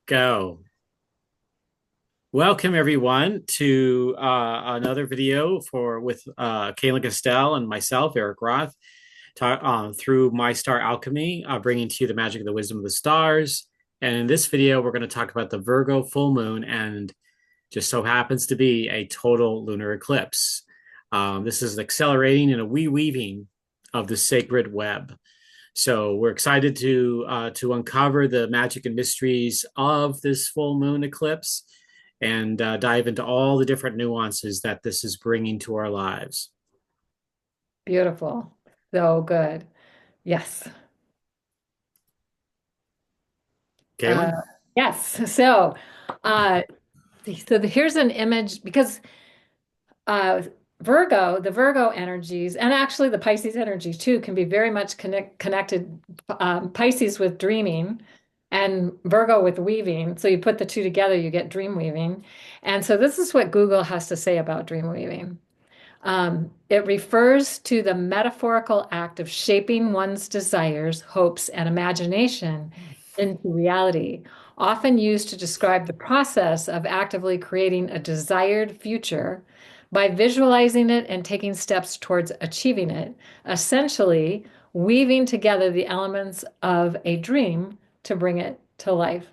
Go. Welcome everyone to another video with Cayelin and myself, Erik Roth, through My Star Alchemy, bringing to you the magic of the wisdom of the stars. And in this video, we're going to talk about the Virgo full moon, and just so happens to be a total lunar eclipse. This is accelerating and a reweaving of the sacred web. So we're excited to uncover the magic and mysteries of this full moon eclipse and dive into all the different nuances that this is bringing to our lives. Beautiful. So good. Yes. Uh, Cayelin? yes. Uh, here's an image because uh, the Virgo energies, and actually the Pisces energies too, can be very much connected. Pisces with dreaming and Virgo with weaving. So you put the two together, you get dream weaving. And so this is what Google has to say about dream weaving. It refers to the metaphorical act of shaping one's desires, hopes, and imagination into reality, often used to describe the process of actively creating a desired future by visualizing it and taking steps towards achieving it, essentially weaving together the elements of a dream to bring it to life.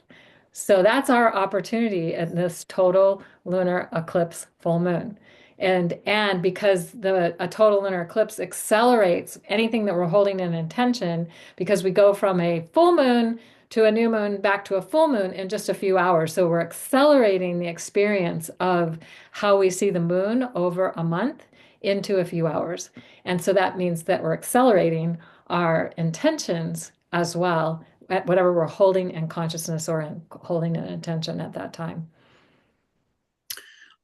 So that's our opportunity in this total lunar eclipse full moon. And because a total lunar eclipse accelerates anything that we're holding in intention, because we go from a full moon to a new moon back to a full moon in just a few hours. So we're accelerating the experience of how we see the moon over a month into a few hours. And so that means that we're accelerating our intentions as well at whatever we're holding in consciousness or holding in intention at that time.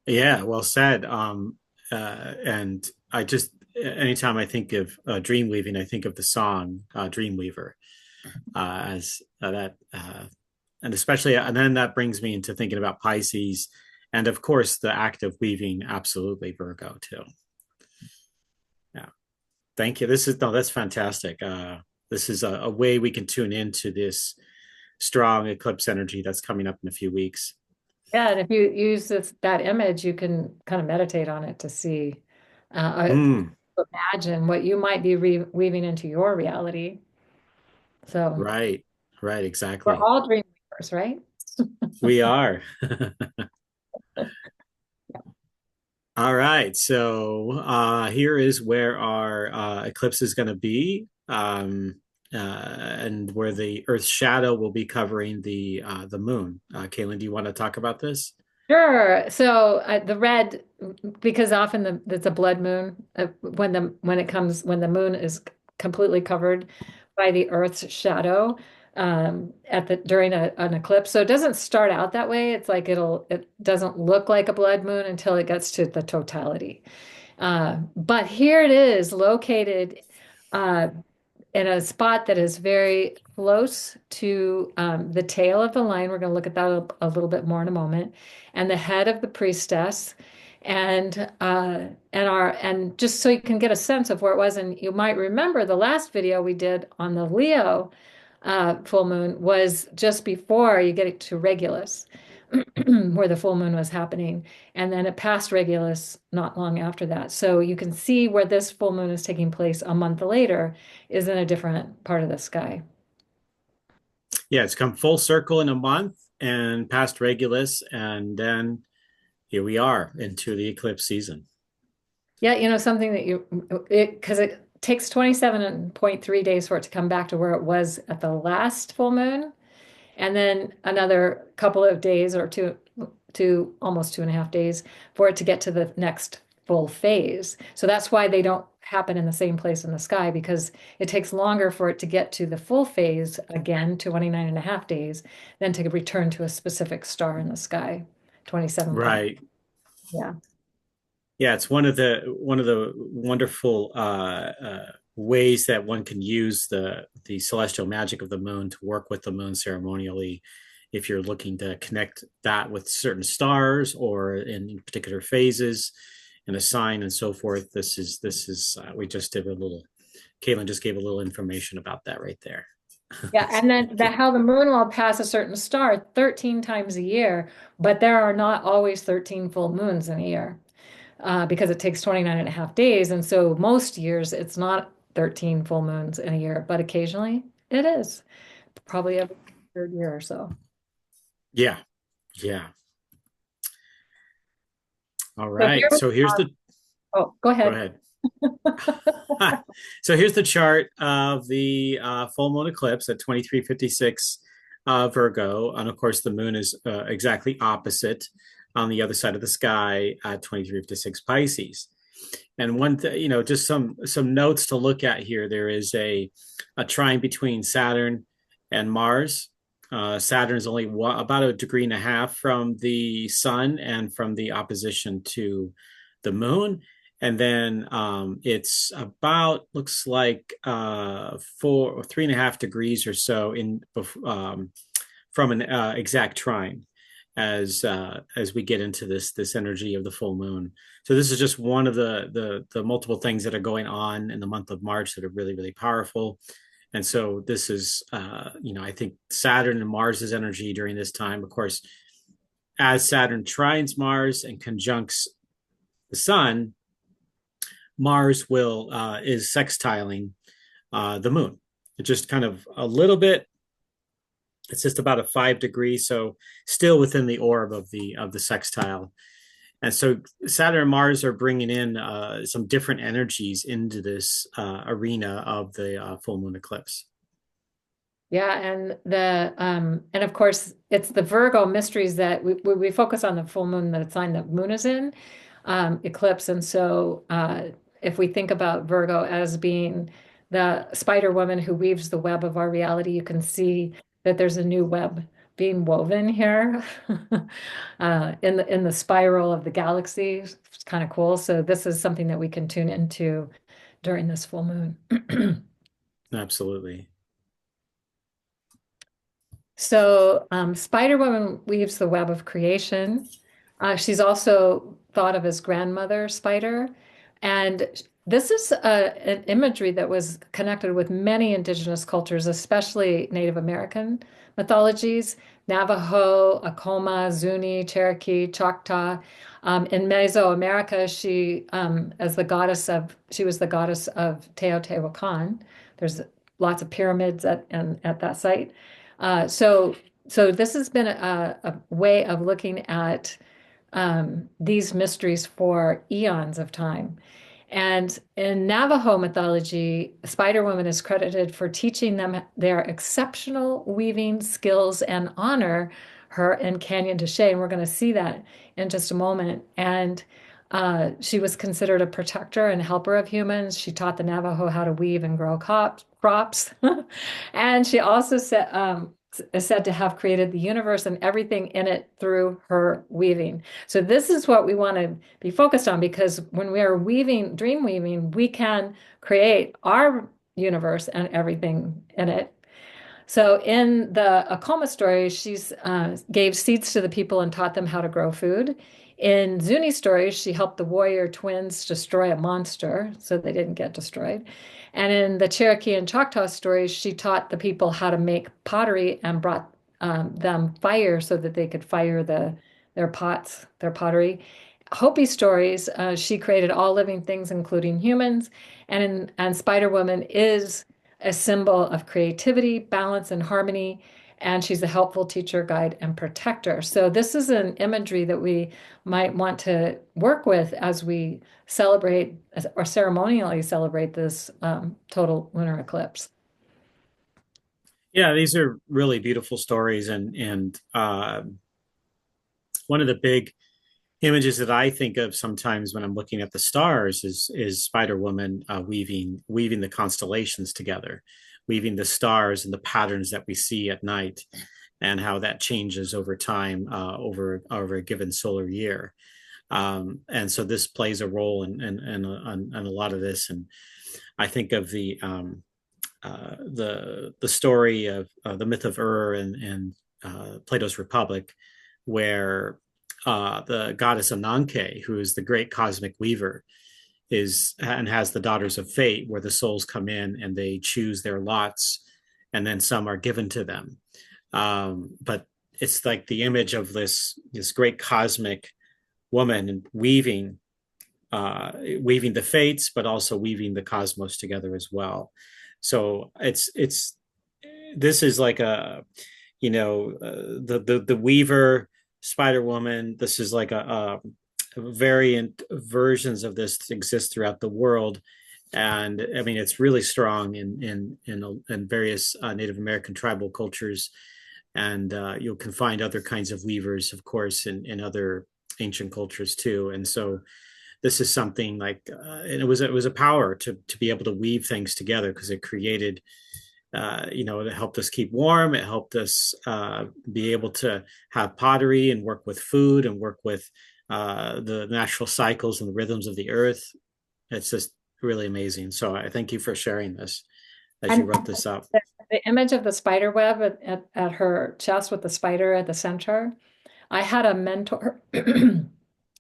Yeah, well said. And I just, anytime I think of dream weaving, I think of the song Dreamweaver as that. And especially, and then that brings me into thinking about Pisces, and of course the act of weaving, absolutely Virgo too. Yeah, thank you. This is no, that's fantastic. This is a way we can tune into this strong eclipse energy that's coming up in a few weeks. Yeah, and if you use that image, you can kind of meditate on it to see, Mm, imagine what you might be weaving into your reality. So right, right, we're exactly. all dream weavers, right? We are. All right, so here is where our eclipse is going to be, and where the Earth's shadow will be covering the moon. Cayelin, do you want to talk about this? Sure. So the red, because often it's a blood moon when the moon is completely covered by the Earth's shadow at the during an eclipse. So it doesn't start out that way. It's like it doesn't look like a blood moon until it gets to the totality. But here it is located uh, in a spot that is very close to the tail of the line. We're going to look at that a little bit more in a moment, and the head of the priestess, and just so you can get a sense of where it was. And you might remember the last video we did on the Leo full moon was just before you get to Regulus, where the full moon was happening. And then it passed Regulus not long after that. So you can see where this full moon is taking place a month later is in a different part of the sky. Yeah, it's come full circle in a month and past Regulus, and then here we are into the eclipse season. Yeah, something that because it takes 27.3 days for it to come back to where it was at the last full moon. And then another couple of days or two, almost 2.5 days for it to get to the next full phase. So that's why they don't happen in the same place in the sky because it takes longer for it to get to the full phase again, 29.5 days, than to return to a specific star in the sky, 27 point. Right. Yeah. Yeah, it's one of the wonderful ways that one can use the celestial magic of the moon to work with the moon ceremonially. If you're looking to connect that with certain stars or in particular phases and a sign and so forth, this is we just did a little. Cayelin just gave a little information about that right there. Yeah, and then how the moon will pass a certain star 13 times a year, but there are not always 13 full moons in a year because it takes 29 and a half days. And so most years it's not 13 full moons in a year, but occasionally it is, probably every third year or so. Yeah, yeah. All So here right. we So here's the oh, go go ahead. ahead. So here's the chart of the full moon eclipse at 2356 Virgo. And of course, the moon is exactly opposite on the other side of the sky at 2356 Pisces. And just some notes to look at here. There is a trine between Saturn and Mars. Saturn is only about a degree and a half from the sun and from the opposition to the moon. And then it's about looks like 3.5 degrees or so in from an exact trine as we get into this energy of the full moon. So this is just one of the multiple things that are going on in the month of March that are really really powerful. And so this is I think Saturn and Mars's energy during this time, of course, as Saturn trines Mars and conjuncts the Sun, Mars will is sextiling the moon. It just kind of a little bit. It's just about a 5 degrees, so still within the orb of the sextile. And so Saturn and Mars are bringing in some different energies into this arena of the full moon eclipse. Yeah, and of course it's the Virgo mysteries that we focus on the full moon, that sign the moon is in eclipse. And so if we think about Virgo as being the spider woman who weaves the web of our reality, you can see that there's a new web being woven here in the spiral of the galaxy. It's kind of cool. So this is something that we can tune into during this full moon. Absolutely. So, Spider Woman weaves the web of creation. She's also thought of as grandmother spider. And this is an imagery that was connected with many indigenous cultures, especially Native American mythologies, Navajo, Acoma, Zuni, Cherokee, Choctaw. In Mesoamerica, she was the goddess of Teotihuacan. There's lots of pyramids at that site. Uh, so, so this has been a way of looking at these mysteries for eons of time. And in Navajo mythology, Spider Woman is credited for teaching them their exceptional weaving skills and honor her in Canyon de Chelly. And we're going to see that in just a moment. And she was considered a protector and helper of humans. She taught the Navajo how to weave and grow crops. And she also is said to have created the universe and everything in it through her weaving. So this is what we want to be focused on, because when we are weaving, dream weaving, we can create our universe and everything in it. So in the Akoma story, she's gave seeds to the people and taught them how to grow food. In Zuni stories, she helped the warrior twins destroy a monster so they didn't get destroyed. And in the Cherokee and Choctaw stories, she taught the people how to make pottery and brought them fire so that they could fire their pots, their pottery. Hopi stories, she created all living things, including humans. And Spider Woman is a symbol of creativity, balance, and harmony. And she's a helpful teacher, guide, and protector. So this is an imagery that we might want to work with as we celebrate or ceremonially celebrate this total lunar eclipse. Yeah, these are really beautiful stories, and one of the big images that I think of sometimes when I'm looking at the stars is Spider Woman weaving the constellations together, weaving the stars and the patterns that we see at night, and how that changes over time over a given solar year. And so this plays a role in a lot of this. And I think of the story of the myth of Ur and Plato's Republic, where the goddess Ananke, who is the great cosmic weaver, is and has the daughters of fate, where the souls come in and they choose their lots and then some are given to them. But it's like the image of this great cosmic woman weaving the fates, but also weaving the cosmos together as well. So it's this is like a the Weaver Spider Woman. This is like a variant versions of this exist throughout the world, and I mean it's really strong in various Native American tribal cultures, and you can find other kinds of weavers, of course, in other ancient cultures too. And so this is something like, and it was a power to be able to weave things together because it created it helped us keep warm. It helped us be able to have pottery and work with food and work with the natural cycles and the rhythms of the earth. It's just really amazing. So I thank you for sharing this as you And wrote this up. the image of the spider web at her chest with the spider at the center. I had a mentor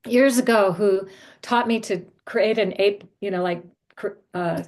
years ago who taught me to create an eight, like uh,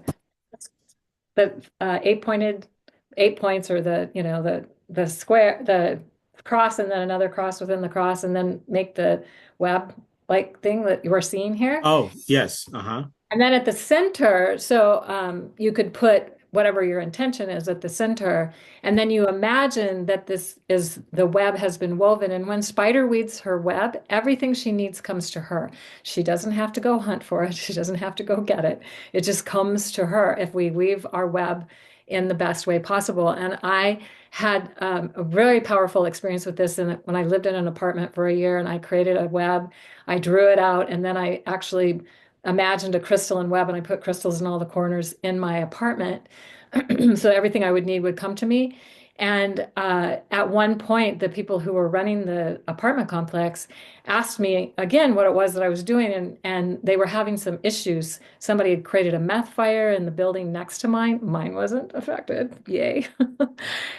the eight points, or the square, the cross, and then another cross within the cross, and then make the web like thing that you are seeing here. Oh, yes. Uh-huh. And then at the center, so you could put whatever your intention is at the center, and then you imagine that this is the web has been woven. And when Spider weaves her web, everything she needs comes to her. She doesn't have to go hunt for it. She doesn't have to go get it. It just comes to her if we weave our web in the best way possible. And I had a very powerful experience with this when I lived in an apartment for a year, and I created a web. I drew it out, and then I actually imagined a crystalline web, and I put crystals in all the corners in my apartment so everything I would need would come to me. And at one point, the people who were running the apartment complex asked me again what it was that I was doing, and they were having some issues. Somebody had created a meth fire in the building next to mine. Mine wasn't affected. Yay.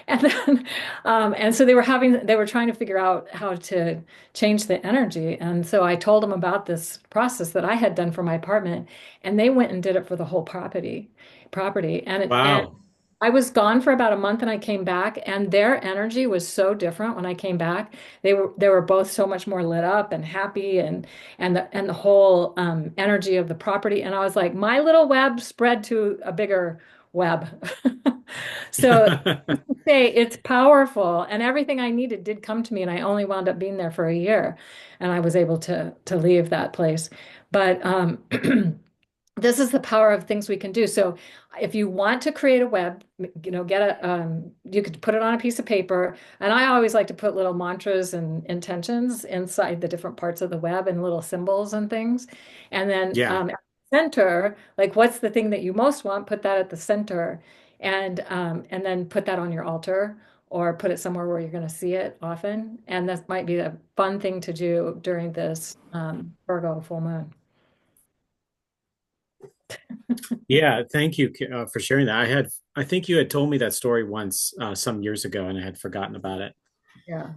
And then, and so they were trying to figure out how to change the energy. And so I told them about this process that I had done for my apartment, and they went and did it for the whole property. And Wow. I was gone for about a month, and I came back, and their energy was so different when I came back. They were both so much more lit up and happy, and the whole energy of the property. And I was like, my little web spread to a bigger web. So say it's powerful, and everything I needed did come to me, and I only wound up being there for a year, and I was able to leave that place. But this is the power of things we can do. So if you want to create a web, get you could put it on a piece of paper. And I always like to put little mantras and intentions inside the different parts of the web, and little symbols and things. And then Yeah. at the center, like what's the thing that you most want, put that at the center, and then put that on your altar, or put it somewhere where you're going to see it often. And that might be a fun thing to do during this Virgo full moon. Yeah, thank you for sharing that. I think you had told me that story once some years ago, and I had forgotten about it. Yeah.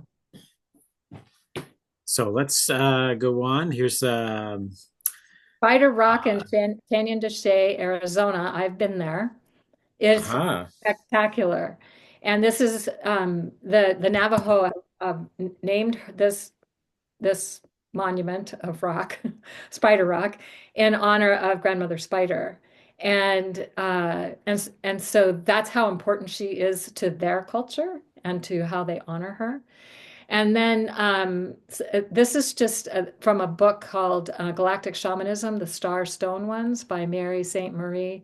So let's go on. Here's Spider Rock in uh, Canyon de Chelly, Arizona. I've been there. It's aha. spectacular. And this is the Navajo named this monument of rock, Spider Rock, in honor of Grandmother Spider. And so that's how important she is to their culture and to how they honor her. And then this is just from a book called Galactic Shamanism, The Star Stone Ones by Mary Saint Marie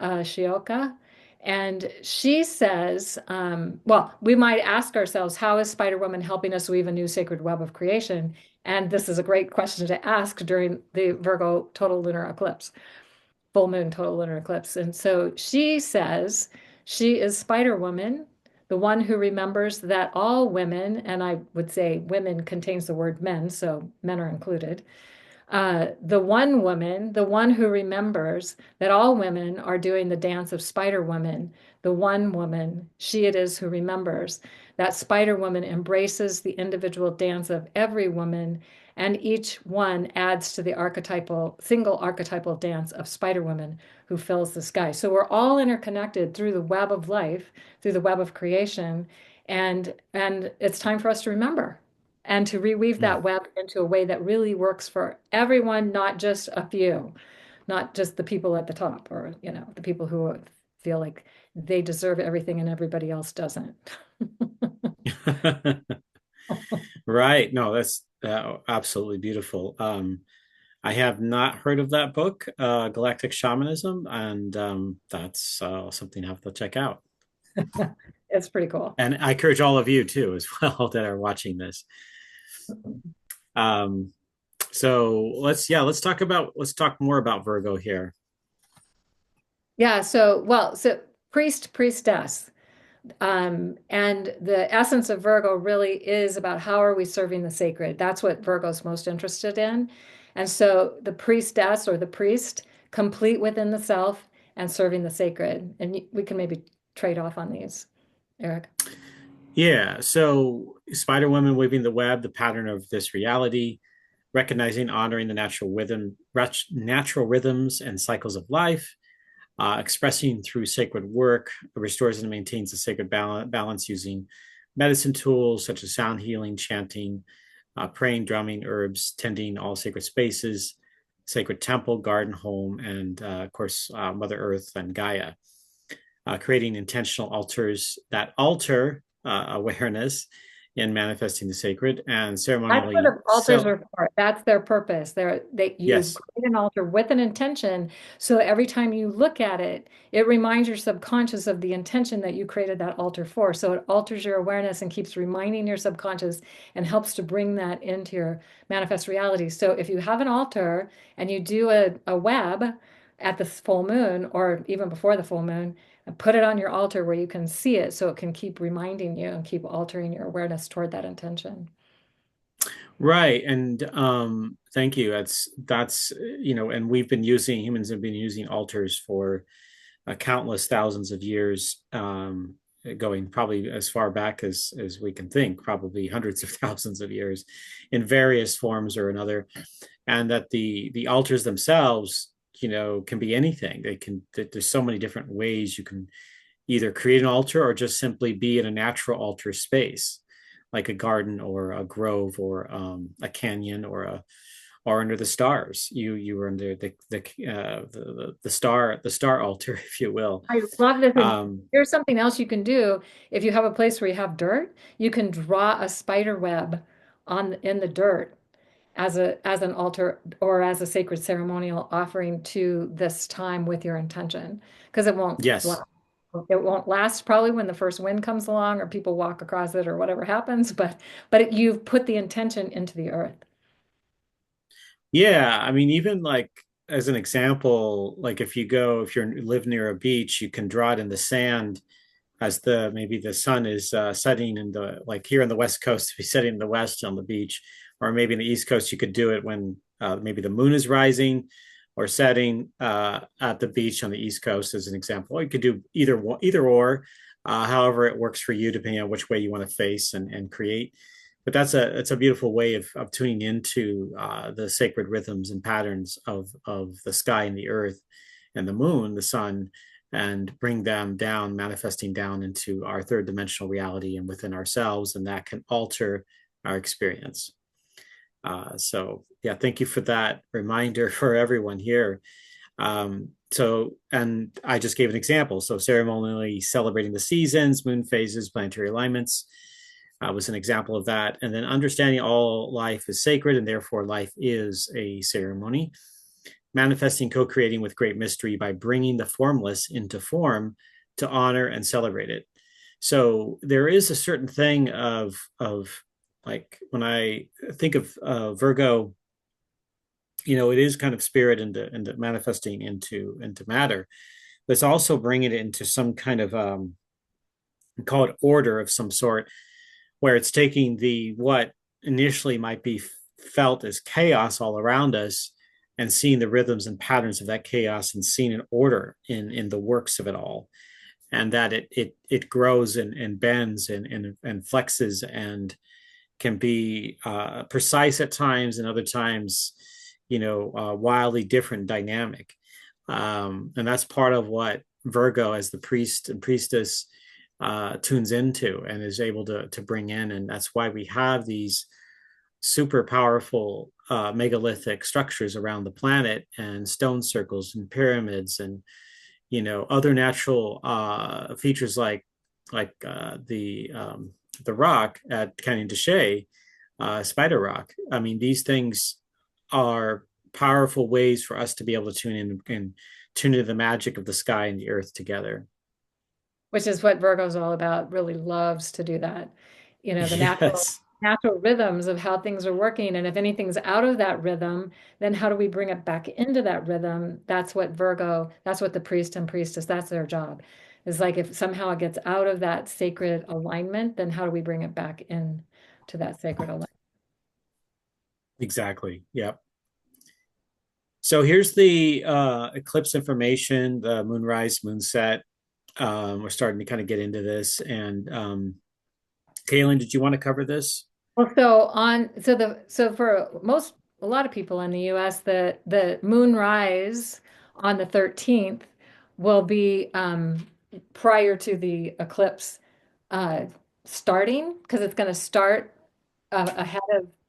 Shioka. And she says, well, we might ask ourselves, how is Spider Woman helping us weave a new sacred web of creation? And this is a great question to ask during the Virgo total lunar eclipse, full moon total lunar eclipse. And so she says she is Spider Woman, the one who remembers that all women, and I would say women contains the word men, so men are included, The one woman, the one who remembers that all women are doing the dance of Spider Woman, the one woman, she it is who remembers. That Spider Woman embraces the individual dance of every woman, and each one adds to the archetypal, single archetypal dance of Spider Woman who fills the sky. So we're all interconnected through the web of life, through the web of creation, and it's time for us to remember and to reweave Mm. that web into a way that really works for everyone, not just a few, not just the people at the top or, the people who feel like they deserve everything and everybody else doesn't. Right. No, that's absolutely beautiful. I have not heard of that book, Galactic Shamanism, and that's something I have to check out. It's pretty cool. And I encourage all of you too, as well, that are watching this. Um, so let's talk more about Virgo here. Yeah, so priest, priestess. And the essence of Virgo really is about how are we serving the sacred? That's what Virgo's most interested in. And so the priestess or the priest, complete within the self and serving the sacred. And we can maybe trade off on these, Erik. Yeah. So Spider Woman weaving the web, the pattern of this reality, recognizing, honoring the natural rhythms and cycles of life, expressing through sacred work, restores and maintains a sacred balance using medicine tools such as sound healing, chanting, praying, drumming, herbs, tending all sacred spaces, sacred temple, garden, home, and of course, Mother Earth and Gaia. Creating intentional altars that alter awareness in manifesting the sacred and That's what ceremonially the altars so are for. That's their purpose. You yes. create an altar with an intention. So every time you look at it, it reminds your subconscious of the intention that you created that altar for. So it alters your awareness and keeps reminding your subconscious and helps to bring that into your manifest reality. So if you have an altar and you do a web at the full moon or even before the full moon, and put it on your altar where you can see it so it can keep reminding you and keep altering your awareness toward that intention. Right. And thank you. That's and humans have been using altars for countless thousands of years, going probably as far back as we can think, probably hundreds of thousands of years in various forms or another. And that the altars themselves, can be anything. There's so many different ways you can either create an altar or just simply be in a natural altar space, like a garden or a grove or a canyon or under the stars. You were under the star altar, if you will. I love this. And Um, here's something else you can do. If you have a place where you have dirt, you can draw a spider web on in the dirt as an altar or as a sacred ceremonial offering to this time with your intention. Because yes. it won't last probably when the first wind comes along or people walk across it or whatever happens, but you've put the intention into the earth. Yeah, I mean, even like as an example, like if you live near a beach, you can draw it in the sand as the maybe the sun is setting in the like here on the west coast, to be setting in the west on the beach, or maybe in the east coast, you could do it when maybe the moon is rising or setting at the beach on the east coast, as an example. Or you could do either or, however it works for you, depending on which way you want to face and create. But that's a beautiful way of tuning into the sacred rhythms and patterns of the sky and the earth and the moon, the sun, and bring them down, manifesting down into our third dimensional reality and within ourselves, and that can alter our experience. So yeah, thank you for that reminder for everyone here. And I just gave an example. So ceremonially celebrating the seasons, moon phases, planetary alignments was an example of that. And then understanding all life is sacred and therefore life is a ceremony. Manifesting, co-creating with great mystery by bringing the formless into form to honor and celebrate it. So there is a certain thing of like when I think of Virgo, it is kind of spirit into manifesting into matter, but it's also bringing it into some kind of call it order of some sort, where it's taking the what initially might be felt as chaos all around us, and seeing the rhythms and patterns of that chaos and seeing an order in the works of it all, and that it grows and bends and flexes and can be precise at times, and other times, wildly different dynamic. And that's part of what Virgo, as the priest and priestess, tunes into and is able to bring in. And that's why we have these super powerful megalithic structures around the planet, and stone circles and pyramids, and other natural features like the rock at Canyon de Chelly, Spider Rock. I mean, these things are powerful ways for us to be able to tune in and tune into the magic of the sky and the earth together. Which is what Virgo's all about, really loves to do that. The Yes, natural rhythms of how things are working. And if anything's out of that rhythm, then how do we bring it back into that rhythm? That's what the priest and priestess, that's their job. It's like if somehow it gets out of that sacred alignment, then how do we bring it back in to that sacred alignment? exactly. Yep. So here's the eclipse information, the moonrise, moonset. We're starting to kind of get into this. And Cayelin, did you want to cover this? Well, so for a lot of people in the US, the moon rise on the 13th will be prior to the eclipse uh, starting, because it's going to start ahead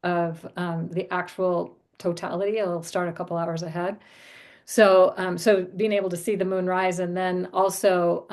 of the actual totality. It'll start a couple hours ahead. So being able to see the moon rise, and then also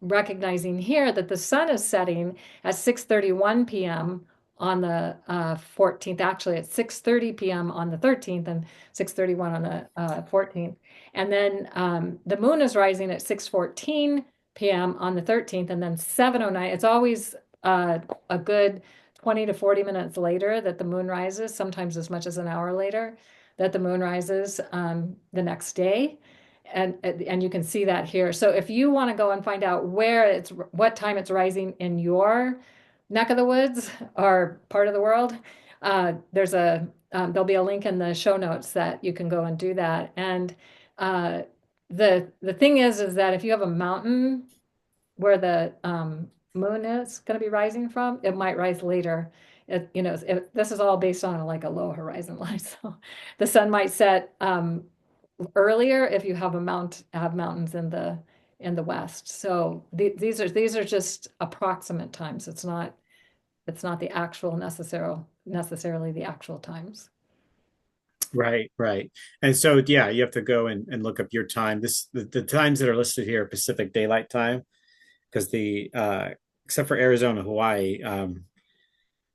recognizing here that the sun is setting at 6:31 p.m. on the 14th. Actually, at 6:30 p.m. on the 13th and 6:31 on the 14th. And then the moon is rising at 6:14 p.m. on the 13th, and then 7:09. It's always a good 20 to 40 minutes later that the moon rises, sometimes as much as an hour later that the moon rises the next day. And you can see that here. So if you want to go and find out what time it's rising in your neck of the woods or part of the world, there'll be a link in the show notes that you can go and do that. And uh, the thing is that if you have a mountain where the moon is going to be rising from, it might rise later. This is all based on like a low horizon line. So the sun might set earlier if you have mountains in the west. So these are just approximate times. It's not the actual necessarily the actual times. Right, right. And so, yeah, you have to go and look up your time. The times that are listed here are Pacific Daylight Time, because the except for Arizona, Hawaii,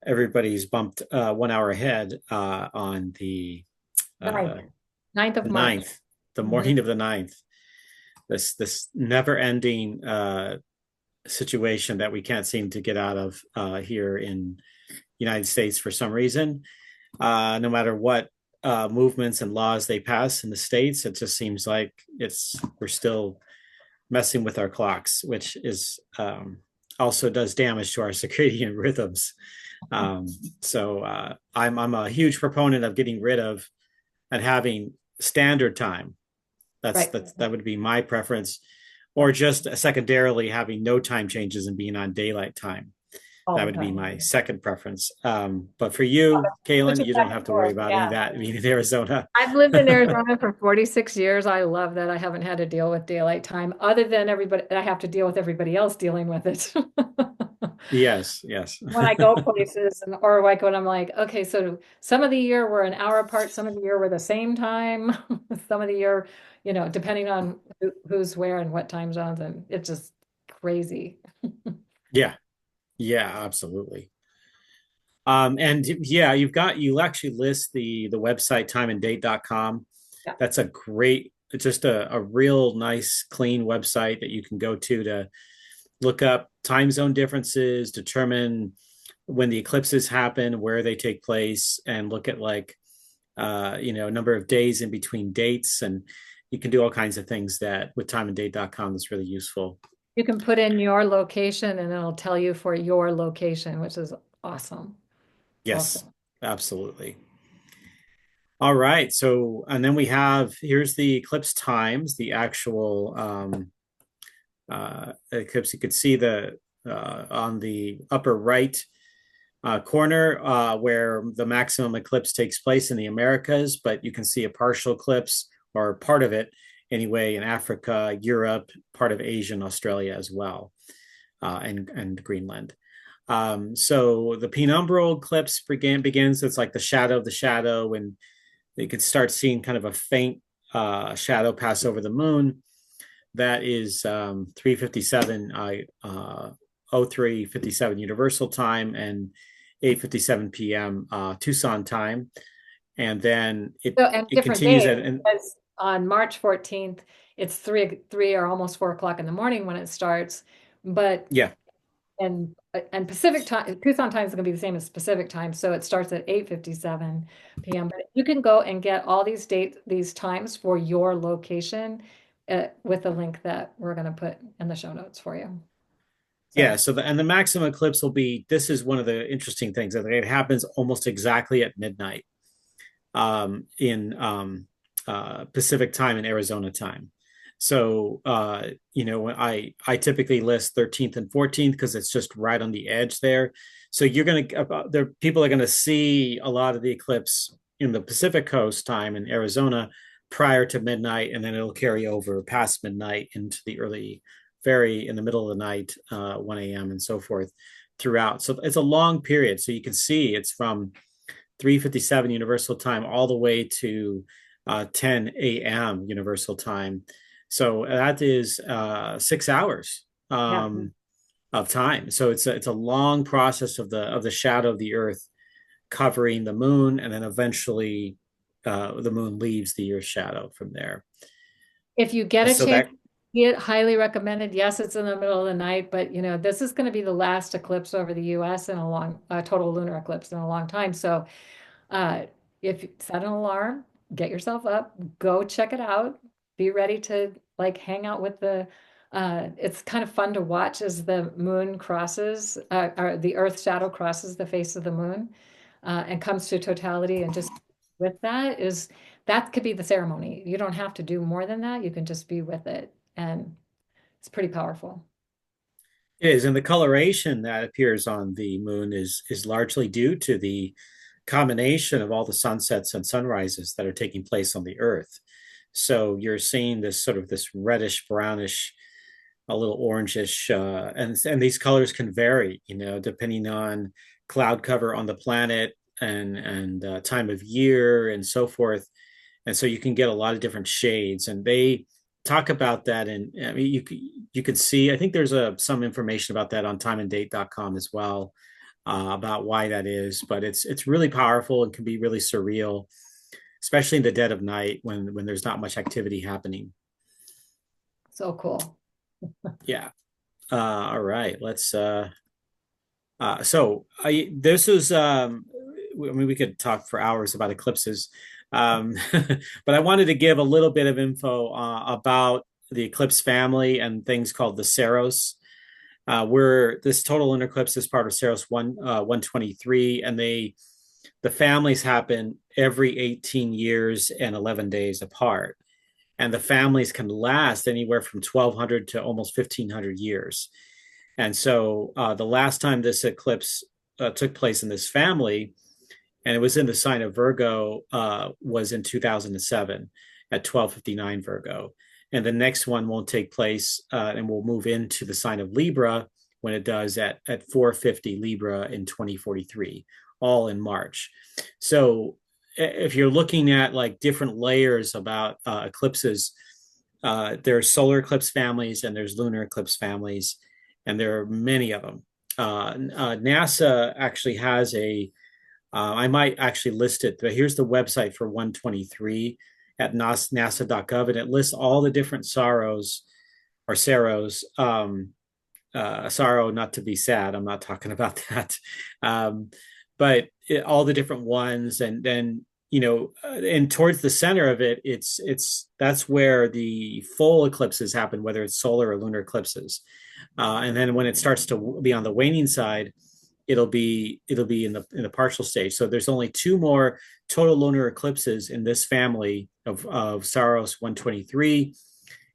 everybody's bumped 1 hour ahead on Ninth, uh, ninth of the March. ninth, the Mhm. morning of the ninth. This never ending situation that we can't seem to get out of here in United States for some reason. No matter what movements and laws they pass in the states, it just seems like we're still messing with our clocks, which is also does damage to our circadian rhythms. Um, so I'm a huge proponent of getting rid of and having standard time. Right. That would be my preference, or just secondarily having no time changes and being on daylight time. All That the would be time. my second preference. But for you, Switch Cayelin, it you don't back have and to worry forth. about any of Yeah. that being in Arizona. I've lived in Arizona for 46 years. I love that I haven't had to deal with daylight time, other than everybody, I have to deal with everybody else dealing with it. Yes, yes. When I go places or like when I'm like, okay, so some of the year we're an hour apart, some of the year we're the same time, some of the year, depending on who's where and what time zones, and it's just crazy. Yeah, yeah, absolutely. And yeah, you actually list the website timeanddate.com. Yeah. That's a great, it's just a real nice, clean website that you can go to look up time zone differences, determine when the eclipses happen, where they take place, and look at like number of days in between dates. And you can do all kinds of things that with timeanddate.com that's really useful. You can put in your location and it'll tell you for your location, which is awesome. Yes, Awesome. absolutely. All right. So, and then we have here's the eclipse times, the actual eclipse. You could see the on the upper right corner where the maximum eclipse takes place in the Americas, but you can see a partial eclipse or part of it anyway in Africa, Europe, part of Asia, and Australia as well, and Greenland. So the penumbral eclipse begins. It's like the shadow of the shadow, and you could start seeing kind of a faint shadow pass over the moon. That is 3:57 03:57 Universal Time and 8:57 p.m. Tucson time, and then it So, and it different continues days, at and because on March 14th, it's three or almost 4 o'clock in the morning when it starts. But yeah. and Pacific time, Tucson time is going to be the same as Pacific time, so it starts at 8:57 p.m. But you can go and get all these times for your location with the link that we're going to put in the show notes for you. Yeah, So, so the maximum eclipse will be. This is one of the interesting things that it happens almost exactly at midnight in Pacific time and Arizona time. So when I typically list 13th and 14th because it's just right on the edge there. So you're gonna there people are gonna see a lot of the eclipse in the Pacific Coast time in Arizona prior to midnight, and then it'll carry over past midnight into the early, very in the middle of the night, 1 a.m. and so forth throughout. So it's a long period. So you can see it's from 3:57 Universal Time all the way to 10 a.m. Universal Time. So that is 6 hours yeah. of time. So it's a long process of the shadow of the Earth covering the moon, and then eventually the moon leaves the Earth's shadow from there. If you get a So chance that to see it, highly recommended. Yes, it's in the middle of the night, but this is going to be the last eclipse over the US in a long, total lunar eclipse in a long time. So, uh, if you set an alarm, get yourself up, go check it out, be ready to like hang out with it's kind of fun to watch as the moon crosses, or the Earth's shadow crosses the face of the moon, and comes to totality. And just with that could be the ceremony. You don't have to do more than that. You can just be with it. And it's pretty powerful. it is, and the coloration that appears on the moon is largely due to the combination of all the sunsets and sunrises that are taking place on the Earth. So you're seeing this reddish brownish, a little orangish, and these colors can vary, depending on cloud cover on the planet and time of year and so forth. And so you can get a lot of different shades, and they talk about that. And I mean, you could see. I think there's some information about that on timeanddate.com as well, about why that is. But it's really powerful and can be really surreal, especially in the dead of night when there's not much activity happening. So cool. Yeah. All right. Let's. So this is. I mean, we could talk for hours about eclipses, but I wanted to give a little bit of info about the eclipse family and things called the Saros. Where this total lunar eclipse is part of Saros 123, and the families happen every 18 years and 11 days apart, and the families can last anywhere from 1200 to almost 1500 years. And so the last time this eclipse took place in this family, and it was in the sign of Virgo, was in 2007 at 12:59 Virgo. And the next one won't take place, and we'll move into the sign of Libra when it does at 4:50 Libra in 2043, all in March. So if you're looking at like different layers about eclipses, there's solar eclipse families and there's lunar eclipse families, and there are many of them. NASA actually has I might actually list it, but here's the website for 123 at nasa.gov, and it lists all the different sorrows or saros. Sorrow, not to be sad. I'm not talking about that. Um, but all the different ones, and then and towards the center of it, it's that's where the full eclipses happen, whether it's solar or lunar eclipses. And then when it starts to be on the waning side, it'll be in the partial stage. So there's only two more total lunar eclipses in this family of Saros 123,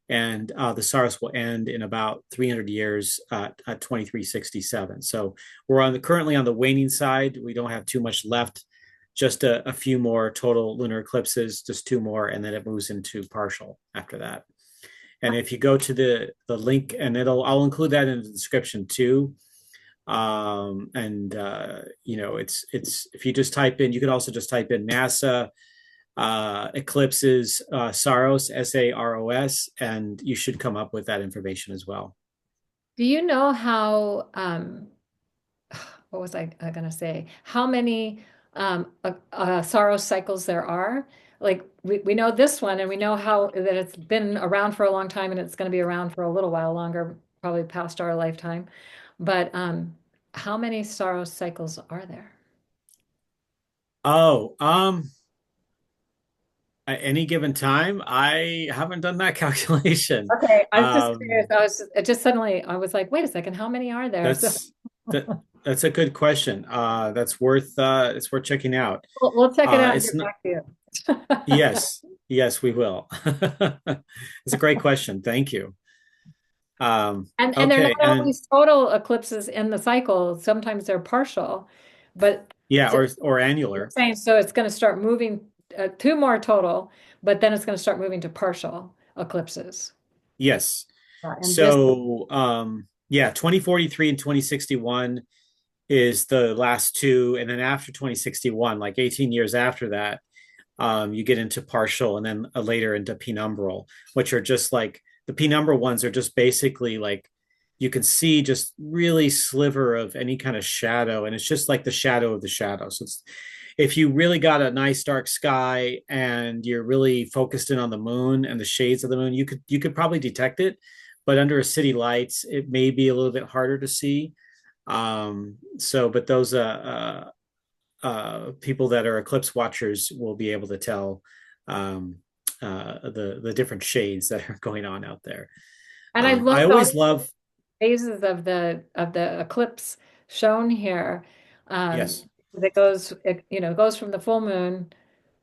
and the Saros will end in about 300 years at 2367. So we're currently on the waning side. We don't have too much left. Just a few more total lunar eclipses, just two more, and then it moves into partial after that. And if you go to the link, and I'll include that in the description too. And it's if you just type in, you could also just type in NASA eclipses Saros, Saros, and you should come up with that information as well. Do you know how, what was I going to say? How many Saros cycles there are? Like we know this one, and we know how that it's been around for a long time, and it's going to be around for a little while longer, probably past our lifetime. But how many Saros cycles are there? Oh, at any given time, I haven't done that calculation. Okay, I was just curious. Um, It just suddenly I was like, wait a second, how many are there? So that's that that's a good question. That's worth it's worth checking out. we'll check it out and It's get not, back to you. yes, yes, we will. It's a great question. Thank you. And they're Okay, not and always total eclipses in the cycle. Sometimes they're partial, but yeah, so or you're annular. saying so it's going to start moving two more total, but then it's going to start moving to partial eclipses. Yes. And this, So, yeah, 2043 and 2061 is the last two. And then after 2061, like 18 years after that, you get into partial and then later into penumbral, which are just like the penumbral ones are just basically like you can see just really sliver of any kind of shadow. And it's just like the shadow of the shadow. So it's, if you really got a nice dark sky and you're really focused in on the moon and the shades of the moon, you could probably detect it, but under city lights, it may be a little bit harder to see. But those people that are eclipse watchers will be able to tell um, the different shades that are going on out there. and I I loved all always love phases of the eclipse shown here. Um, yes, that goes, goes from the full moon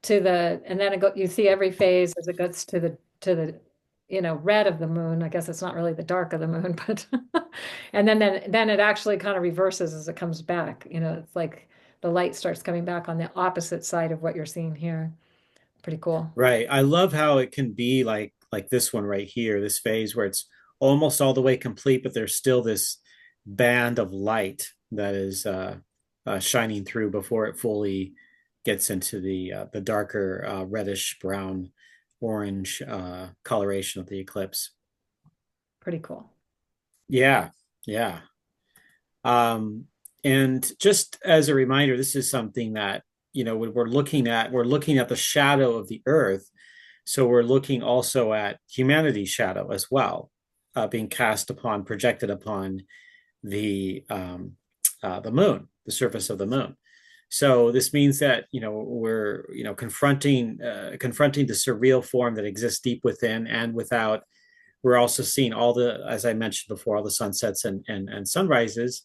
to the, and then you see every phase as it gets to the red of the moon. I guess it's not really the dark of the moon, but and then it actually kind of reverses as it comes back. It's like the light starts coming back on the opposite side of what you're seeing here. Pretty cool. right. I love how it can be like this one right here, this phase where it's almost all the way complete, but there's still this band of light that is shining through before it fully gets into the darker reddish brown orange coloration of the eclipse. Pretty cool. Yeah, yeah. Um, and just as a reminder, this is something that when we're looking at the shadow of the Earth. So we're looking also at humanity's shadow as well, being cast upon, projected upon the moon, the surface of the moon. So this means that we're confronting the surreal form that exists deep within and without. We're also seeing all the, as I mentioned before, all the sunsets and sunrises,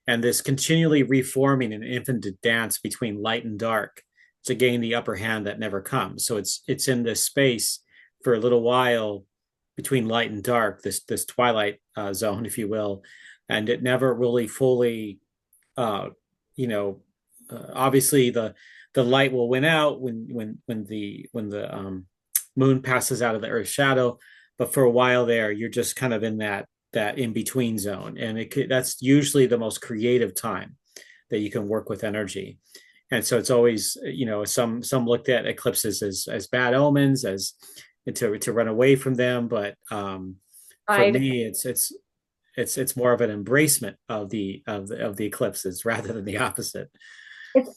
and this continually reforming an infinite dance between light and dark to gain the upper hand that never comes. So it's in this space for a little while between light and dark, this twilight zone, if you will, and it never really fully, uh, you know, obviously the light will win out when the moon passes out of the Earth's shadow, but for a while there, you're just kind of in that in between zone, and that's usually the most creative time that you can work with energy. And so it's always, some looked at eclipses as bad omens, as to run away from them, but for I me, it's more of an embracement of the eclipses rather than the opposite.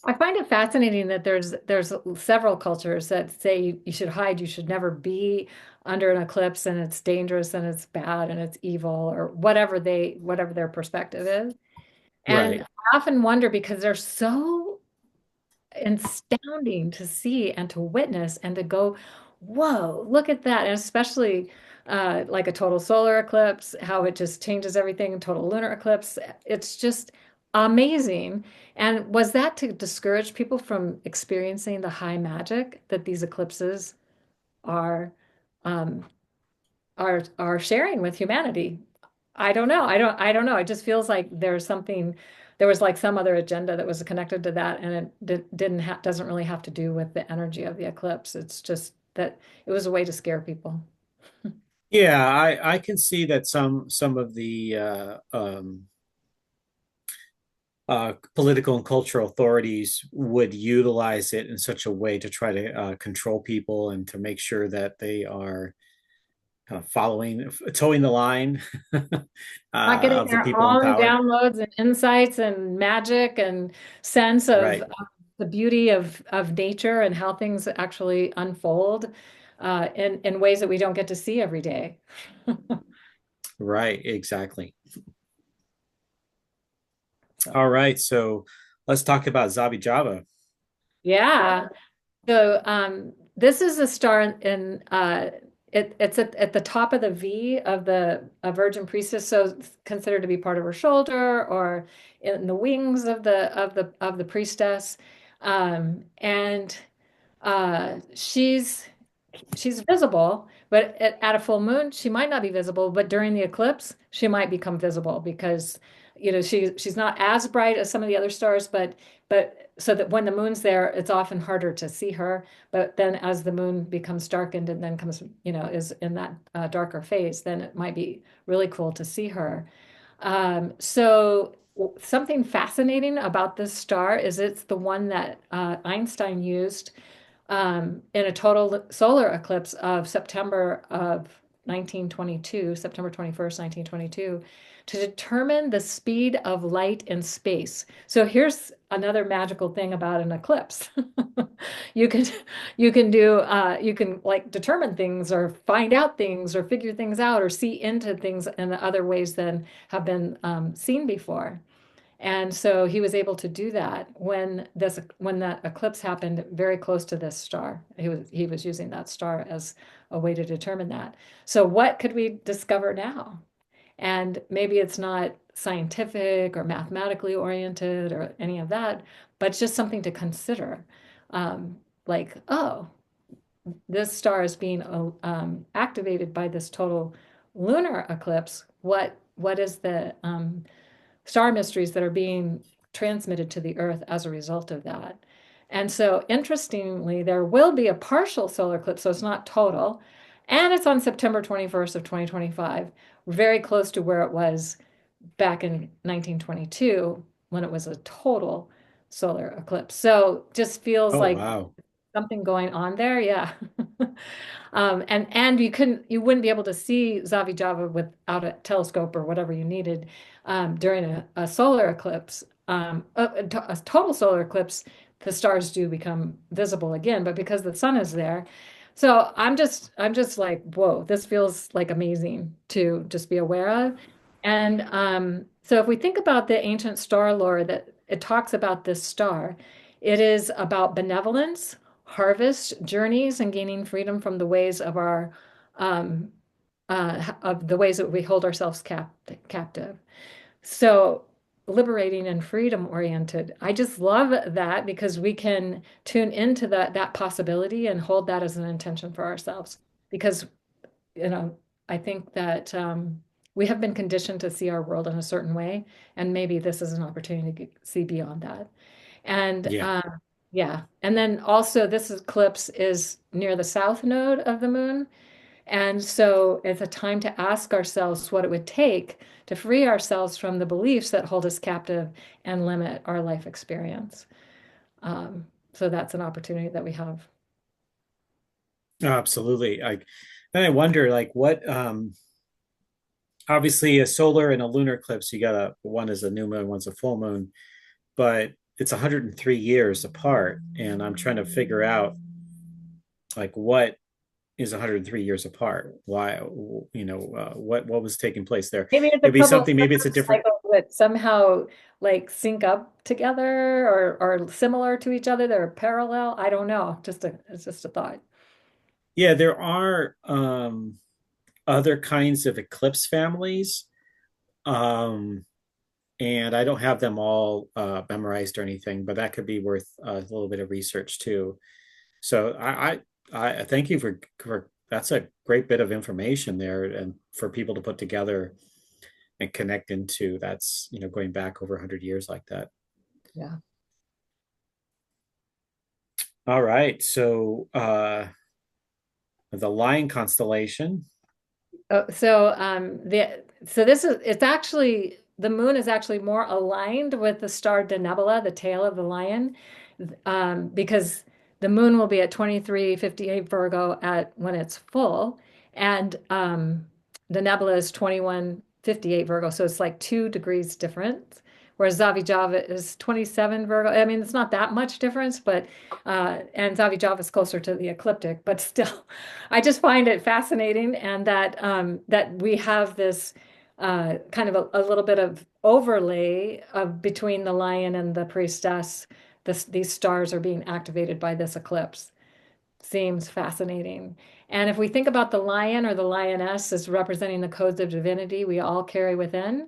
I find it fascinating that there's several cultures that say you should hide, you should never be under an eclipse, and it's dangerous and it's bad and it's evil or whatever their perspective is. And Right. I often wonder because they're so astounding to see and to witness and to go, whoa, look at that. And especially like a total solar eclipse, how it just changes everything, total lunar eclipse. It's just amazing. And was that to discourage people from experiencing the high magic that these eclipses are um, are sharing with humanity? I don't know. I don't know. It just feels like there's something, there was like some other agenda that was connected to that, and it didn't have doesn't really have to do with the energy of the eclipse. It's just that it was a way to scare people. Yeah, I can see that some of the political and cultural authorities would utilize it in such a way to try to control people and to make sure that they are kind of following, towing the line Not getting of the their people in own power. downloads and insights and magic and sense Right, of the beauty of nature and how things actually unfold in ways that we don't get to see every day. right, exactly. So, All right, so let's talk about Zavijava. yeah. So this is a star in it's at the top of the V of the a Virgin Priestess, so it's considered to be part of her shoulder or in the wings of the priestess. And she's visible, but at a full moon, she might not be visible, but during the eclipse, she might become visible because, she's not as bright as some of the other stars, but so that when the moon's there, it's often harder to see her. But then as the moon becomes darkened and then comes, is in that darker phase, then it might be really cool to see her. Something fascinating about this star is it's the one that Einstein used in a total solar eclipse of September of 1922, September 21st, 1922, to determine the speed of light in space. So here's another magical thing about an eclipse. You can you can like determine things or find out things or figure things out or see into things in other ways than have been seen before. And so he was able to do that when that eclipse happened very close to this star. He was using that star as a way to determine that. So what could we discover now? And maybe it's not scientific or mathematically oriented or any of that, but it's just something to consider. Um, like, oh, this star is being activated by this total lunar eclipse. What is the star mysteries that are being transmitted to the Earth as a result of that? And so, interestingly, there will be a partial solar eclipse, so it's not total, and it's on September 21st of 2025, very close to where it was back in 1922 when it was a total solar eclipse. So, just feels Oh, like wow. something going on there. Yeah. And you wouldn't be able to see Zavijava without a telescope or whatever you needed during a solar eclipse. A total solar eclipse, the stars do become visible again, but because the sun is there. So I'm just like, whoa, this feels like amazing to just be aware of. And so if we think about the ancient star lore that it talks about this star, it is about benevolence, harvest, journeys, and gaining freedom from the ways um, of the ways that we hold ourselves captive. So liberating and freedom oriented. I just love that because we can tune into that possibility and hold that as an intention for ourselves. Because, you know, I think that we have been conditioned to see our world in a certain way, and maybe this is an opportunity to see beyond that. And Yeah. yeah, and then also this eclipse is near the south node of the moon. And so it's a time to ask ourselves what it would take to free ourselves from the beliefs that hold us captive and limit our life experience. So that's an opportunity that we have. Absolutely. Then I wonder, like, what obviously a solar and a lunar eclipse, you got one is a new moon, one's a full moon, but it's 103 years apart. And I'm trying to figure out like what is 103 years apart. Why, what was taking place there? Maybe it's a Maybe couple something, maybe it's a different, cycles that somehow like sync up together or similar to each other. They're parallel. I don't know. It's just a thought. yeah, there are other kinds of eclipse families. Um, and I don't have them all memorized or anything, but that could be worth a little bit of research too. So I thank you for that's a great bit of information there, and for people to put together and connect into. That's, going back over 100 years like that. Yeah. All right, so the Lion constellation. So this is it's actually the moon is actually more aligned with the star Denebola, the tail of the lion, because the moon will be at 23:58 Virgo at when it's full, and Denebola is 21:58 Virgo, so it's like 2 degrees different. Whereas Zavijava is 27 Virgo. I mean, it's not that much difference, but and Zavijava is closer to the ecliptic, but still, I just find it fascinating, and that we have this kind of a little bit of overlay of between the lion and the priestess. These stars are being activated by this eclipse. Seems fascinating. And if we think about the lion or the lioness as representing the codes of divinity we all carry within,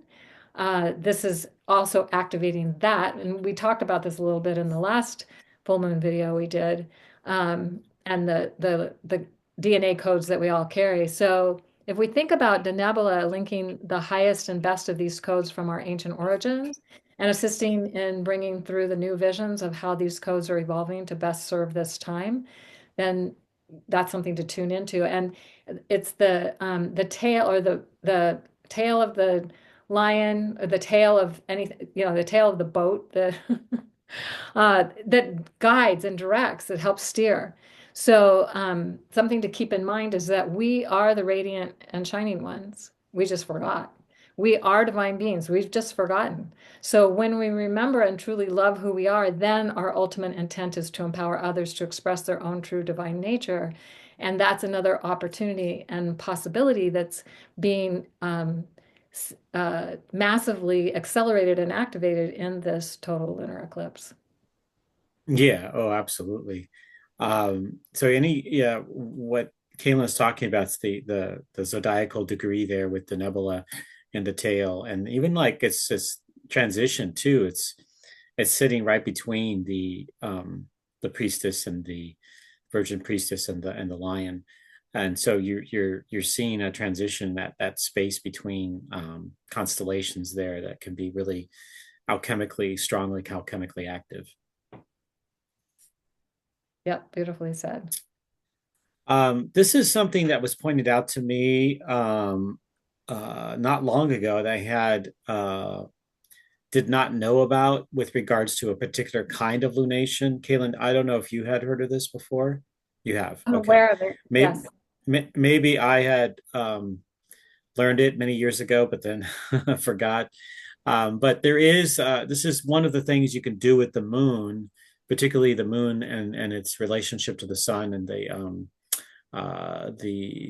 this is also activating that. And we talked about this a little bit in the last full moon video we did, and the DNA codes that we all carry. So if we think about Denebola linking the highest and best of these codes from our ancient origins and assisting in bringing through the new visions of how these codes are evolving to best serve this time, then that's something to tune into. And it's the tail or the tail of the lion, or the tail of anything, the tail of the boat, that guides and directs, that helps steer. So something to keep in mind is that we are the radiant and shining ones. We just forgot. We are divine beings. We've just forgotten. So when we remember and truly love who we are, then our ultimate intent is to empower others to express their own true divine nature. And that's another opportunity and possibility that's being massively accelerated and activated in this total lunar eclipse. Yeah, oh, absolutely. So yeah, what Caitlin is talking about is the zodiacal degree there with the nebula and the tail, and even like it's this transition too. It's sitting right between the priestess and the virgin priestess and the lion, and so you're seeing a transition, that space between constellations there, that can be really strongly alchemically active. Yep, beautifully said. This is something that was pointed out to me not long ago, that I had did not know about with regards to a particular kind of lunation. Caitlin, I don't know if you had heard of this before. You have. I'm Okay. aware of it. Maybe Yes. maybe I had learned it many years ago, but then forgot. But this is one of the things you can do with the moon, particularly the moon and its relationship to the sun, and the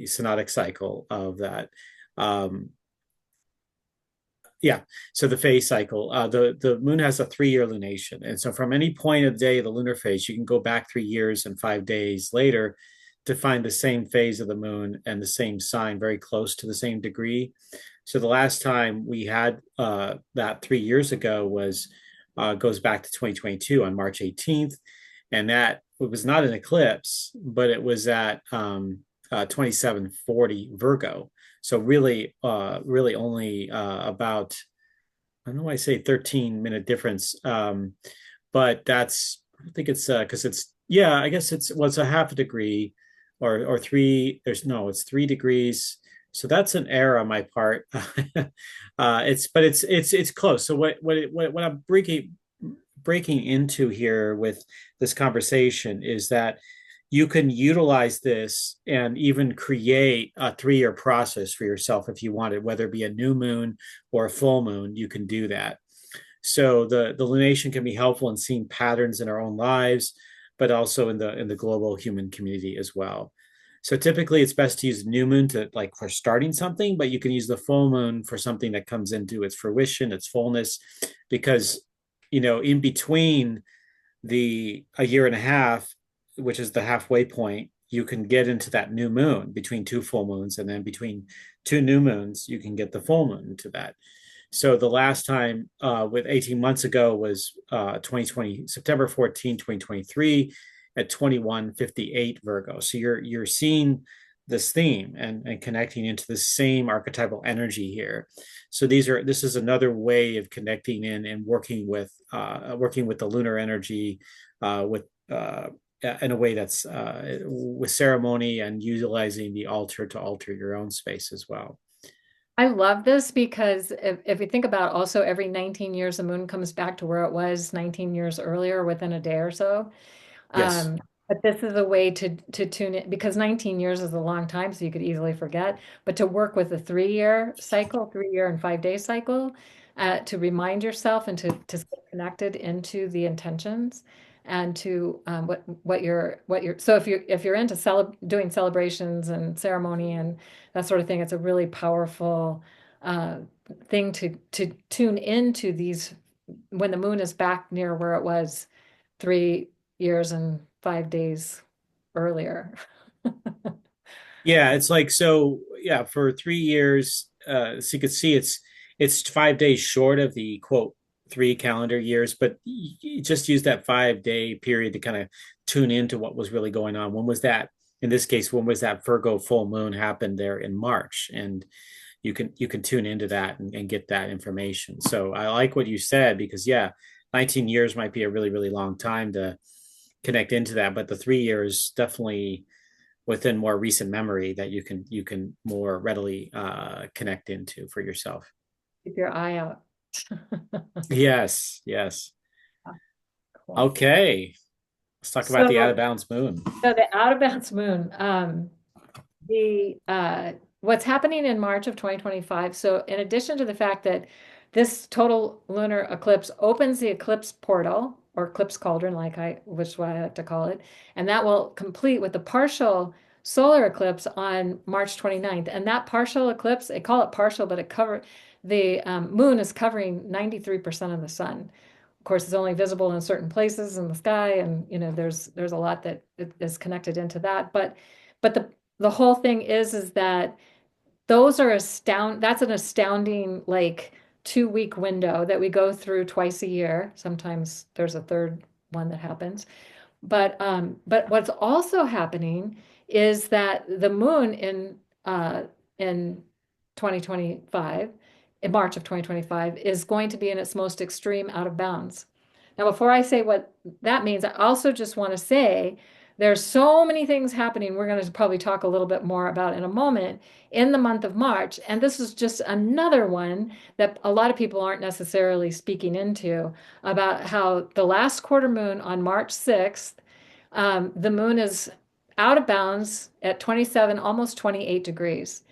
synodic cycle of that. Um, yeah, so the phase cycle. The moon has a 3 year lunation, and so from any point of the day of the lunar phase, you can go back 3 years and 5 days later to find the same phase of the moon and the same sign, very close to the same degree. So the last time we had that 3 years ago was goes back to 2022 on March 18th, and that it was not an eclipse, but it was at 2740 Virgo. So really only about, I don't know why I say 13-minute difference, but that's, I think it's because it's, yeah, I guess it's a half a degree, or three. There's no, it's 3 degrees. So that's an error on my part. It's close. So what I'm breaking into here with this conversation is that you can utilize this and even create a 3 year process for yourself if you wanted, whether it be a new moon or a full moon. You can do that. So the lunation can be helpful in seeing patterns in our own lives, but also in the global human community as well. So typically it's best to use the new moon to, like, for starting something, but you can use the full moon for something that comes into its fruition, its fullness, because in between the a year and a half, which is the halfway point, you can get into that new moon between two full moons, and then between two new moons, you can get the full moon into that. So the last time with 18 months ago was 2020, September 14, 2023 at 21:58 Virgo. So you're seeing this theme and connecting into the same archetypal energy here. So this is another way of connecting in and working with the lunar energy with in a way that's with ceremony and utilizing the altar to alter your own space as well. I love this because if we think about also every 19 years, the moon comes back to where it was 19 years earlier within a day or so. Yes. Um, but this is a way to tune it because 19 years is a long time, so you could easily forget. But to work with a 3-year cycle, 3-year and 5-day cycle, to remind yourself and to stay connected into the intentions and to what you're so if you're into doing celebrations and ceremony and that sort of thing, it's a really powerful uh, thing to tune into these when the moon is back near where it was 3 years and 5 days earlier. Yeah, it's like so. Yeah, for 3 years, so you could see it's 5 days short of the quote 3 calendar years, but you just use that 5 day period to kind of tune into what was really going on. When was that? In this case, when was that Virgo full moon happened there in March? And you can tune into that and get that information. So I like what you said because yeah, 19 years might be a really really long time to connect into that, but the 3 years definitely within more recent memory that you can more readily connect into for yourself. Keep your eye out. Yes, yes. Cool. Okay, let's talk about the out of So, bounds moon. so the out of bounds moon, the what's happening in March of 2025. So, in addition to the fact that this total lunar eclipse opens the eclipse portal or eclipse cauldron, which is what I like to call it, and that will complete with the partial solar eclipse on March 29th. And that partial eclipse, they call it partial, but the moon is covering 93% of the sun. Of course, it's only visible in certain places in the sky, and there's a lot that is connected into that. But the whole thing is that that's an astounding like 2-week window that we go through twice a year. Sometimes there's a third one that happens. But what's also happening is that the moon in 2025, in March of 2025, is going to be in its most extreme out of bounds. Now, before I say what that means, I also just want to say there's so many things happening. We're going to probably talk a little bit more about in a moment in the month of March. And this is just another one that a lot of people aren't necessarily speaking into about how the last quarter moon on March 6th, the moon is out of bounds at 27, almost 28 degrees.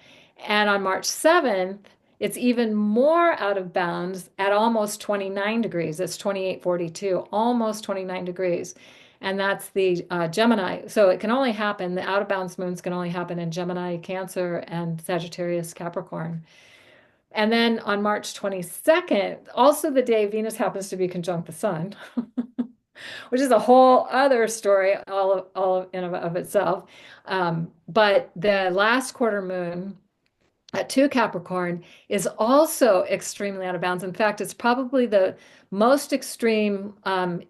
And on March 7th, it's even more out of bounds at almost 29 degrees. It's 28:42, almost 29 degrees. And that's the Gemini. So it can only happen, the out of bounds moons can only happen in Gemini, Cancer, and Sagittarius, Capricorn. And then on March 22nd, also the day Venus happens to be conjunct the sun, which is a whole other story all in of itself. But the last quarter moon at 2 Capricorn is also extremely out of bounds. In fact, it's probably the most extreme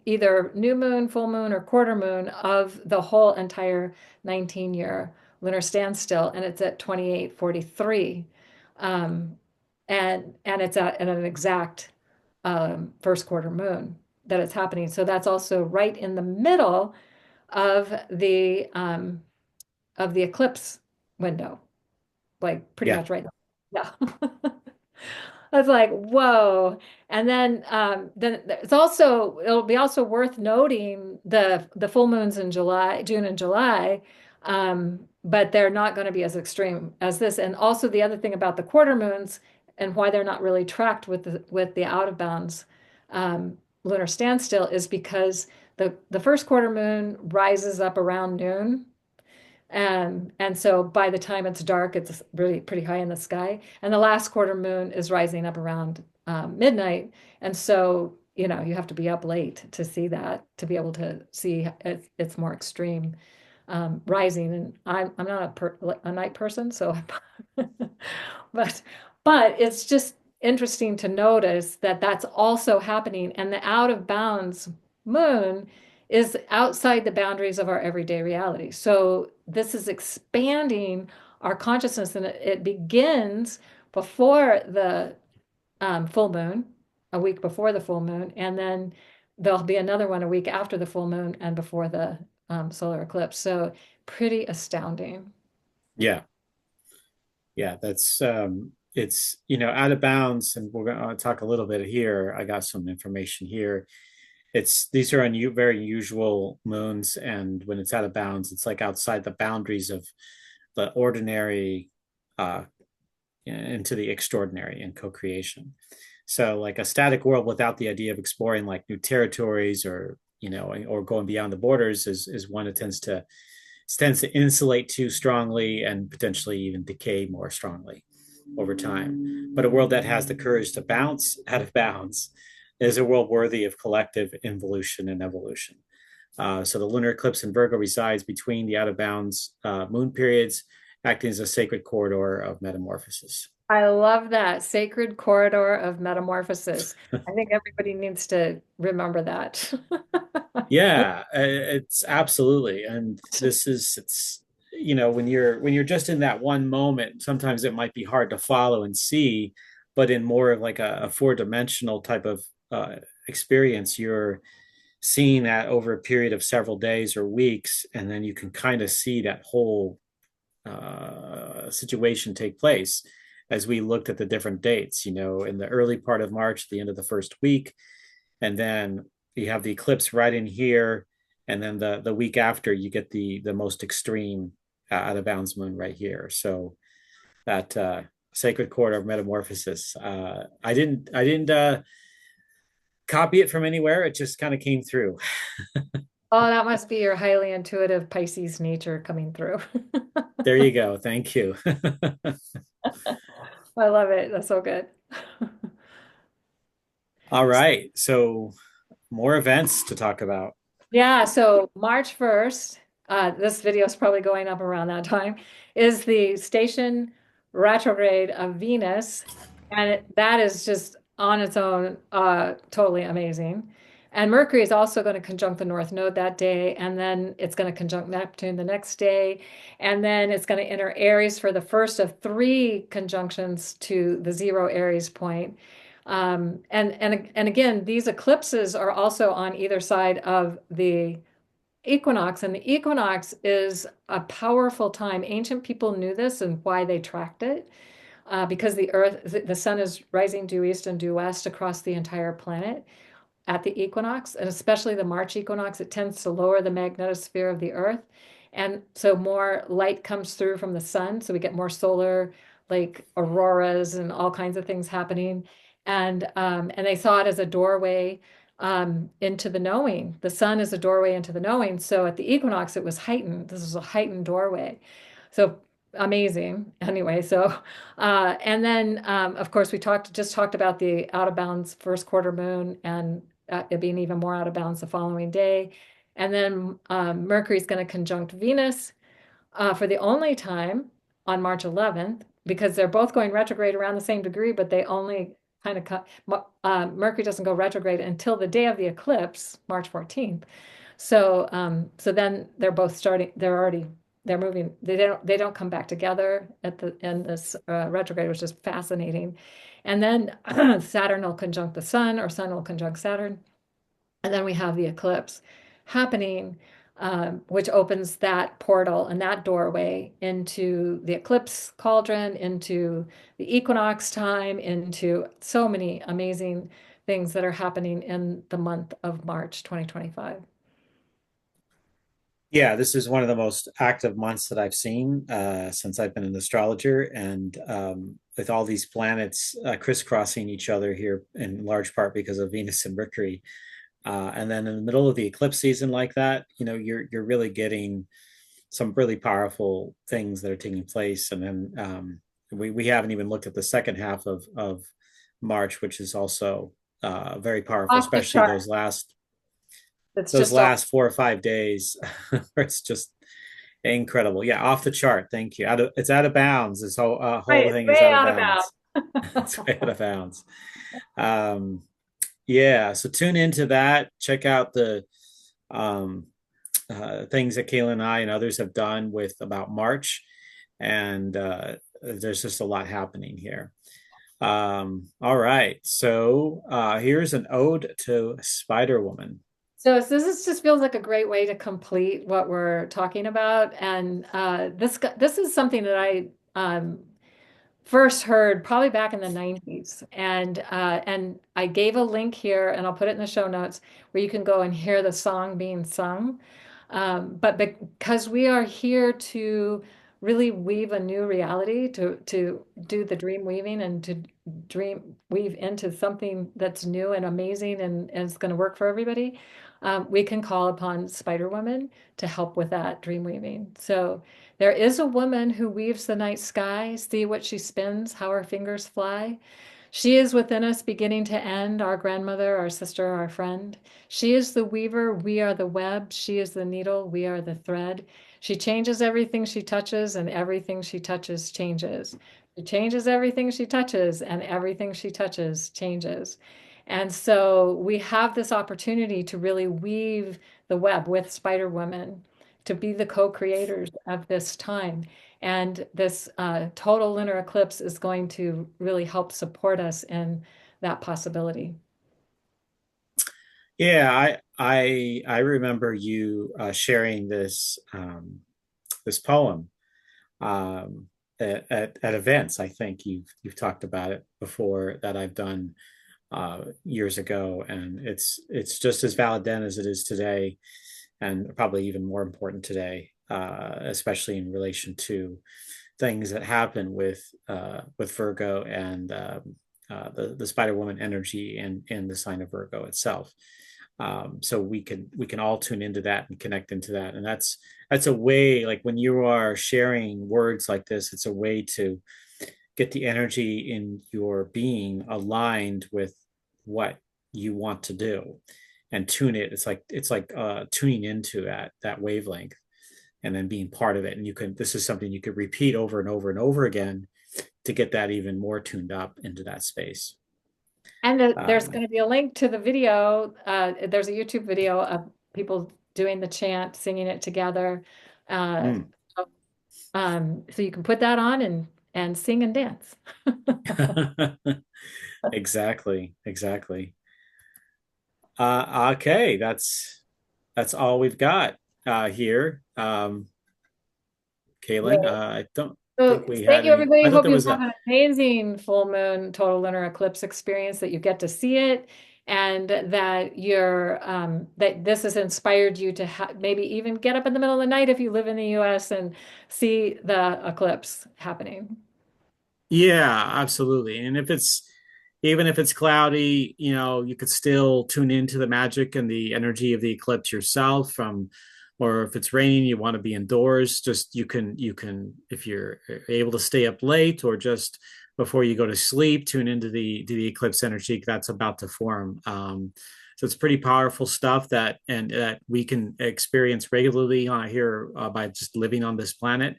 either new moon, full moon, or quarter moon of the whole entire 19-year lunar standstill, and it's at 28:43. Um, and it's at an exact first quarter moon that it's happening. So that's also right in the middle of the eclipse window, like pretty Yeah, much right now. Yeah. I was like, whoa. And then it'll be also worth noting the full moons in July, June and July, but they're not going to be as extreme as this. And also the other thing about the quarter moons and why they're not really tracked with the out of bounds lunar standstill is because the first quarter moon rises up around noon. And so by the time it's dark, it's really pretty high in the sky. And the last quarter moon is rising up around midnight. And so, you have to be up late to see that, to be able to see it's more extreme rising. And I'm not a night person, so but but interesting to notice that that's also happening. And the out of bounds moon is outside the boundaries of our everyday reality. So this is expanding our consciousness, and it begins before the full moon, a week before the full moon, and then there'll be another one a week after the full moon and before the solar eclipse. So pretty astounding. Yeah. Yeah, that's it's out of bounds, and we're going to talk a little bit here. I got some information here. It's these are very unusual moons, and when it's out of bounds, it's like outside the boundaries of the ordinary uh into the extraordinary in co-creation. So like a static world without the idea of exploring like new territories or or going beyond the borders is one that tends to insulate too strongly and potentially even decay more strongly over time. But a world that has the courage to bounce out of bounds is a world worthy of collective involution and evolution. So the lunar eclipse in Virgo resides between the out of bounds moon periods, acting as a sacred corridor of metamorphosis. I love that sacred corridor of metamorphosis. I think everybody needs to remember that. Yeah, it's absolutely, and this is it's when you're just in that one moment, sometimes it might be hard to follow and see, but in more of like a four-dimensional type of experience, you're seeing that over a period of several days or weeks, and then you can kind of see that whole situation take place as we looked at the different dates. In the early part of March, the end of the first week, and then you have the eclipse right in here, and then the week after you get the most extreme out of bounds moon right here. So that sacred quarter of metamorphosis. I didn't copy it from anywhere. It just kind of came through. Oh, that must be your highly intuitive Pisces nature coming through. There you go. Thank you. I love it. That's so good. All right. So more events to talk about. Yeah, so March 1st, this video is probably going up around that time, is the station retrograde of Venus. And that is just on its own totally amazing. And Mercury is also going to conjunct the North Node that day. And then it's going to conjunct Neptune the next day. And then it's going to enter Aries for the first of three conjunctions to the zero Aries point. And again, these eclipses are also on either side of the equinox, and the equinox is a powerful time. Ancient people knew this and why they tracked it, because the sun is rising due east and due west across the entire planet at the equinox, and especially the March equinox. It tends to lower the magnetosphere of the Earth. And so more light comes through from the sun. So we get more solar, like auroras and all kinds of things happening. And they saw it as a doorway into the knowing. The sun is a doorway into the knowing. So at the equinox, it was heightened. This is a heightened doorway. So amazing. Anyway, so and then of course we talked about the out of bounds first quarter moon, and it being even more out of bounds the following day. And then Mercury is going to conjunct Venus for the only time on March 11th, because they're both going retrograde around the same degree, but they only kind of Mercury doesn't go retrograde until the day of the eclipse, March 14th. So then they're both starting. They're moving. They don't come back together at the end this retrograde, which is fascinating. And then Saturn will conjunct the Sun, or Sun will conjunct Saturn, and then we have the eclipse happening, which opens that portal and that doorway into the eclipse cauldron, into the equinox time, into so many amazing things that are happening in the month of March 2025. Yeah, this is one of the most active months that I've seen since I've been an astrologer, and with all these planets crisscrossing each other here, in large part because of Venus and Mercury. And then in the middle of the eclipse season like that, you're really getting some really powerful things that are taking place. And then we haven't even looked at the second half of March, which is also very powerful, Off the especially chart. It's those just off. last 4 or 5 days where it's just incredible. Yeah, off the chart. Thank you. It's out of bounds. This whole Right, thing is way out of out of bounds. bounds. It's way out of bounds. Um, yeah, so tune into that. Check out the um, things that Cayelin and I and others have done with about March, and there's just a lot happening here. All right, so here's an ode to Spider Woman. So just feels like a great way to complete what we're talking about, and this is something that I first heard probably back in the 90s. And I gave a link here and I'll put it in the show notes where you can go and hear the song being sung. But because we are here to really weave a new reality, to do the dream weaving and to dream weave into something that's new and amazing and it's going to work for everybody, we can call upon Spider Woman to help with that dream weaving. So there is a woman who weaves the night sky. See what she spins, how her fingers fly. She is within us, beginning to end, our grandmother, our sister, our friend. She is the weaver, we are the web. She is the needle, we are the thread. She changes everything she touches, and everything she touches changes. She changes everything she touches, and everything she touches changes. And so we have this opportunity to really weave the web with Spider Woman, to be the co-creators of this time. And this total lunar eclipse is going to really help support us in that possibility. Yeah, I remember you sharing this poem at events. I think you've talked about it before that I've done years ago, and it's just as valid then as it is today, and probably even more important today, especially in relation to things that happen with Virgo and the Spider Woman energy and the sign of Virgo itself. So we can all tune into that and connect into that, and that's a way. Like when you are sharing words like this, it's a way to get the energy in your being aligned with what you want to do and tune it. It's like tuning into that wavelength and then being part of it. And this is something you could repeat over and over and over again to get that even more tuned up into that space. And there's Um, going to be a link to the video. There's a YouTube video of people doing the chant, singing it together. Uh, mm. so you can put that on and sing and dance. Exactly. Okay, that's all we've got here. Cayelin, I don't So think we thank had you, any. everybody. I thought Hope there you was have a. an amazing full moon total lunar eclipse experience, that you get to see it, and that that this has inspired you to maybe even get up in the middle of the night if you live in the US and see the eclipse happening. Yeah, absolutely. And if it's even if it's cloudy, you could still tune into the magic and the energy of the eclipse yourself from, or if it's raining, you want to be indoors, just you can if you're able to stay up late or just before you go to sleep, tune into the eclipse energy that's about to form. So it's pretty powerful stuff that we can experience regularly on here by just living on this planet,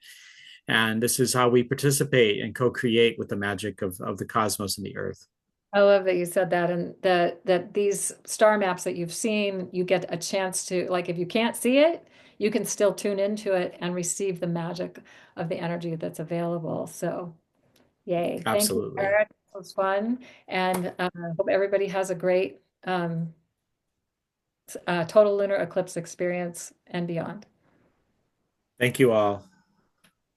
and this is how we participate and co-create with the magic of the cosmos and the earth. I love that you said that, and that these star maps that you've seen, you get a chance to, like, if you can't see it, you can still tune into it and receive the magic of the energy that's available. So, yay. Thank you, Absolutely. Erik. This was fun. And hope everybody has a great total lunar eclipse experience and beyond. Thank you all.